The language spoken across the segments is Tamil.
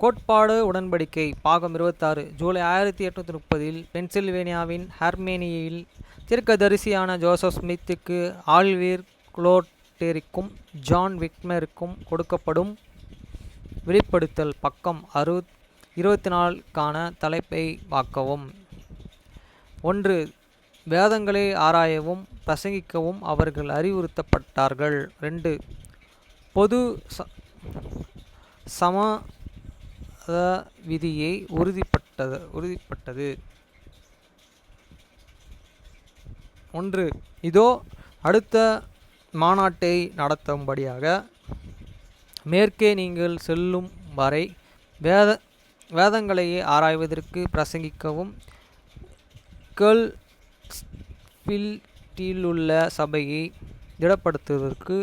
கோட்பாடு உடன்படிக்கை பாகம் 26 ஜூலை 1830 பென்சில்வேனியாவின் ஹெர்மேனியில் தீர்க்கதரிசியான ஜோசப் ஸ்மித்துக்கு, ஆல்வீர் குளோட்டெரிக்கும் ஜான் விக்மருக்கும் கொடுக்கப்படும் வெளிப்படுத்தல் பக்கம் 24க்கான தலைப்பை வாக்கவும். 1. வேதங்களை ஆராயவும் பிரசங்கிக்கவும் அவர்கள் அறிவுறுத்தப்பட்டார்கள். 2. பொது விதியை உறுதிப்பட்டது. 1. இதோ அடுத்த மாநாட்டை நடத்தும்படியாக மேற்கே நீங்கள் செல்லும் வரை வேதங்களையே ஆராய்வதற்கு பிரசங்கிக்கவும், கேர்ல்ஸ்ஃபீல்டிலுள்ள சபையை திடப்படுத்துவதற்கு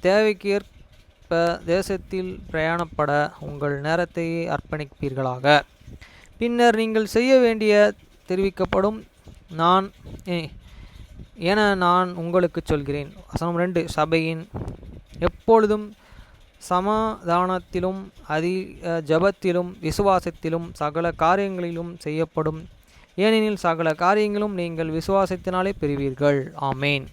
தேவைக்கேற்ப தேசத்தில் பிரயாணப்பட உங்கள் நேரத்தையே அர்ப்பணிப்பீர்களாக. பின்னர் நீங்கள் செய்ய வேண்டிய தெரிவிக்கப்படும் என நான் உங்களுக்கு சொல்கிறேன். வசனம் 2. சபையின் எப்பொழுதும் சமாதானத்திலும் ஜெபத்திலும் விசுவாசத்திலும் சகல காரியங்களிலும் செய்யப்படும், ஏனெனில் சகல காரியங்களும் நீங்கள் விசுவாசத்தினாலே பெறுவீர்கள். ஆமேன்.